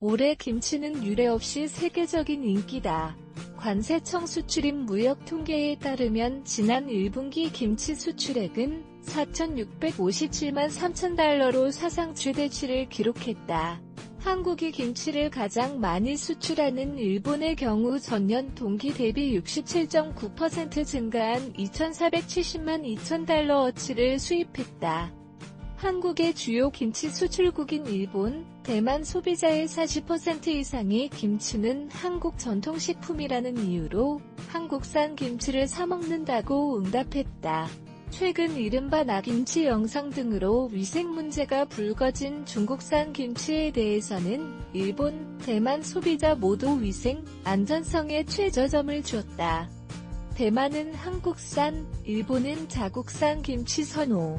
올해 김치는 유례없이 세계적인 인기다. 관세청 수출입 무역 통계에 따르면 지난 1분기 김치 수출액은 4,657만 3천 달러로 사상 최대치를 기록했다. 한국이 김치를 가장 많이 수출하는 일본의 경우 전년 동기 대비 67.9% 증가한 2,470만 2천 달러어치를 수입했다. 한국의 주요 김치 수출국인 일본, 대만 소비자의 40% 이상이 김치는 한국 전통식품이라는 이유로 한국산 김치를 사 먹는다고 응답했다. 최근 이른바 낙김치 영상 등으로 위생 문제가 불거진 중국산 김치에 대해서는 일본, 대만 소비자 모두 위생, 안전성에 최저점을 줬다. 대만은 한국산, 일본은 자국산 김치 선호.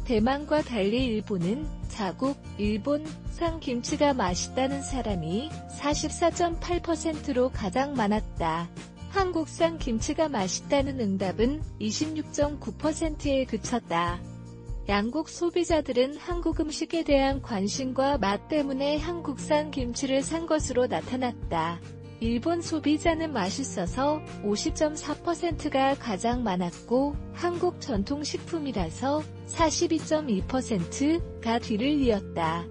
대만과 달리 일본은 자국, 일본산 김치가 맛있다는 사람이 44.8%로 가장 많았다. 한국산 김치가 맛있다는 응답은 26.9%에 그쳤다. 양국 소비자들은 한국 음식에 대한 관심과 맛 때문에 한국산 김치를 산 것으로 나타났다. 일본 소비자는 맛있어서 50.4%가 가장 많았고 한국 전통식품이라서 42.2%가 뒤를 이었다.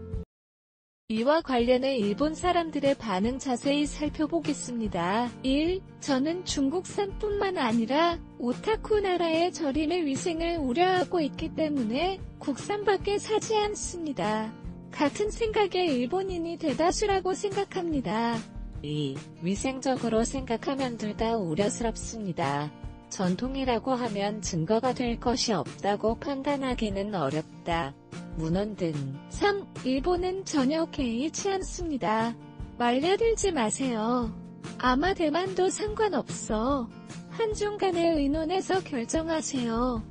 이와 관련해 일본 사람들의 반응 자세히 살펴보겠습니다. 1. 저는 중국산뿐만 아니라 오타쿠 나라의 저림의 위생을 우려하고 있기 때문에 국산밖에 사지 않습니다. 같은 생각의 일본인이 대다수라고 생각합니다. 2. 위생적으로 생각하면 둘 다 우려스럽습니다. 전통이라고 하면 증거가 될 것이 없다고 판단하기는 어렵다. 문헌 등. 3. 일본은 전혀 개의치 않습니다. 말려들지 마세요. 아마 대만도 상관없어. 한중 간에 의논해서 결정하세요.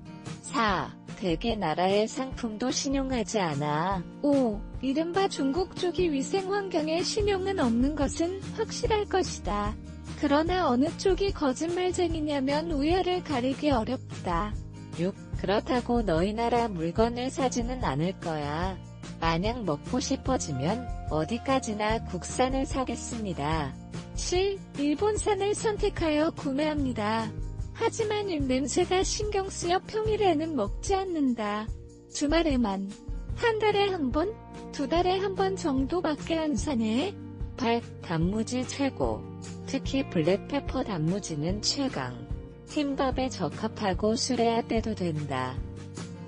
4. 대개 나라의 상품도 신용하지 않아. 5. 이른바 중국 쪽이 위생 환경에 신용은 없는 것은 확실할 것이다. 그러나 어느 쪽이 거짓말쟁이냐면 우열을 가리기 어렵다. 6. 그렇다고 너희 나라 물건을 사지는 않을 거야. 만약 먹고 싶어지면 어디까지나 국산을 사겠습니다. 7. 일본산을 선택하여 구매합니다. 하지만 입냄새가 신경 쓰여 평일에는 먹지 않는다. 주말에만. 한 달에 한 번, 두 달에 한 번 정도밖에 안 사네. 8. 단무지 최고. 특히 블랙페퍼 단무지는 최강. 흰밥에 적합하고 술에야 떼도 된다.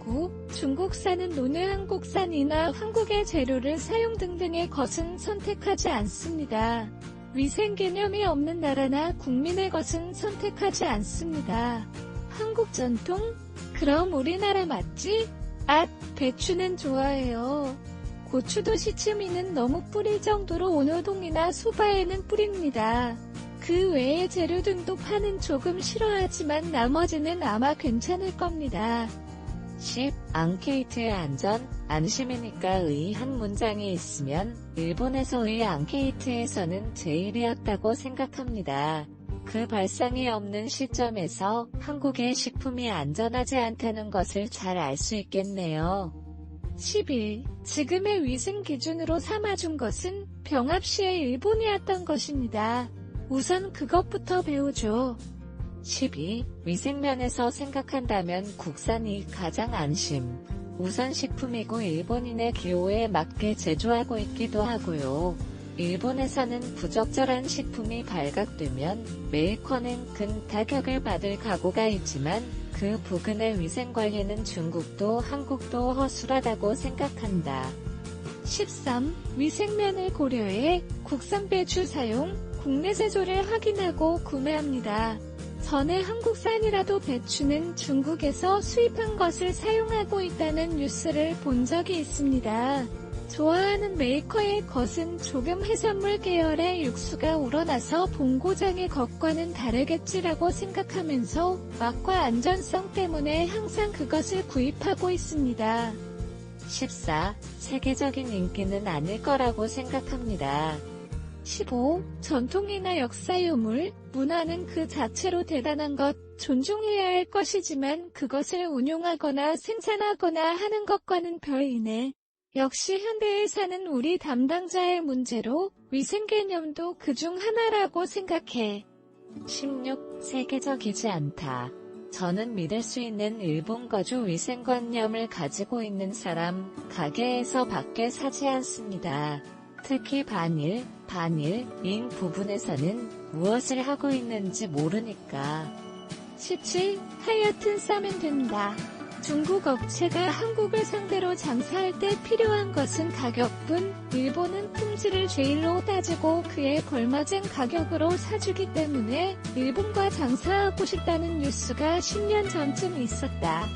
9. 중국산은 어느 한국산이나 한국의 재료를 사용 등등의 것은 선택하지 않습니다. 위생 개념이 없는 나라나 국민의 것은 선택하지 않습니다. 한국 전통? 그럼 우리나라 맞지? 배추는 좋아해요. 고추도 시치미는 너무 뿌릴 정도로 온호동이나 소바에는 뿌립니다. 그 외의 재료 등도 파는 조금 싫어하지만 나머지는 아마 괜찮을 겁니다. 10. 앙케이트의 안전, 안심이니까 의 한 문장이 있으면 일본에서의 앙케이트에서는 제일이었다고 생각합니다. 그 발상이 없는 시점에서 한국의 식품이 안전하지 않다는 것을 잘 알 수 있겠네요. 11. 지금의 위생 기준으로 삼아준 것은 병합 시의 일본이었던 것입니다. 우선 그것부터 배우죠. 12. 위생면에서 생각한다면 국산이 가장 안심. 우선 식품이고 일본인의 기호에 맞게 제조하고 있기도 하고요. 일본에서는 부적절한 식품이 발각되면 메이커는 큰 타격을 받을 각오가 있지만 그 부근의 위생관리는 중국도 한국도 허술하다고 생각한다. 13. 위생면을 고려해 국산 배추 사용, 국내 제조를 확인하고 구매합니다. 전에 한국산이라도 배추는 중국에서 수입한 것을 사용하고 있다는 뉴스를 본 적이 있습니다. 좋아하는 메이커의 것은 조금 해산물 계열의 육수가 우러나서 본고장의 것과는 다르겠지라고 생각하면서 맛과 안전성 때문에 항상 그것을 구입하고 있습니다. 14. 세계적인 인기는 아닐 거라고 생각합니다. 15. 전통이나 역사 유물, 문화는 그 자체로 대단한 것, 존중해야 할 것이지만 그것을 운용하거나 생산하거나 하는 것과는 별이네. 역시 현대에 사는 우리 담당자의 문제로 위생 개념도 그중 하나라고 생각해. 16. 세계적이지 않다. 저는 믿을 수 있는 일본 거주 위생관념을 가지고 있는 사람, 가게에서 밖에 사지 않습니다. 특히 반일인 부분에서는 무엇을 하고 있는지 모르니까. 17. 하여튼 싸면 된다. 중국 업체가 한국을 상대로 장사할 때 필요한 것은 가격뿐, 일본은 품질을 제일로 따지고 그에 걸맞은 가격으로 사주기 때문에 일본과 장사하고 싶다는 뉴스가 10년 전쯤 있었다.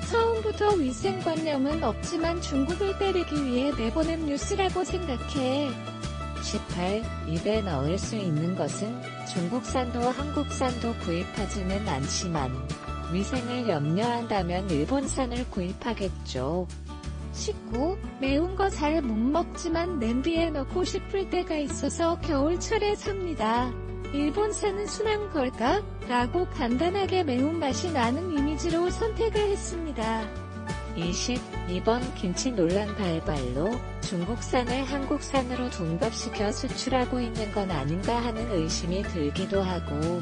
처음부터 위생관념은 없지만 중국을 때리기 위해 내보낸 뉴스라고 생각해. 18. 입에 넣을 수 있는 것은 중국산도 한국산도 구입하지는 않지만 위생을 염려한다면 일본산을 구입하겠죠. 19. 매운 거 잘 못 먹지만 냄비에 넣고 싶을 때가 있어서 겨울철에 삽니다. 일본산은 순한 걸까? 라고 간단하게 매운맛이 나는 이미지로 선택을 했습니다. 20. 이번 김치 논란 발발로 중국산을 한국산으로 둔갑시켜 수출하고 있는 건 아닌가 하는 의심이 들기도 하고,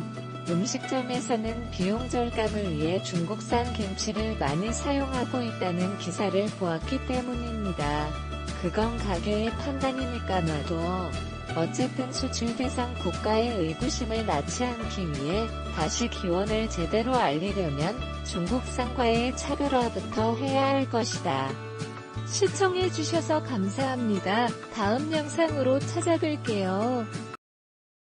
음식점에서는 비용 절감을 위해 중국산 김치를 많이 사용하고 있다는 기사를 보았기 때문입니다. 그건 가게의 판단이니까 놔둬. 어쨌든 수출 대상 국가의 의구심을 낳지 않기 위해 다시 기원을 제대로 알리려면 중국산과의 차별화부터 해야 할 것이다. 시청해주셔서 감사합니다. 다음 영상으로 찾아뵐게요.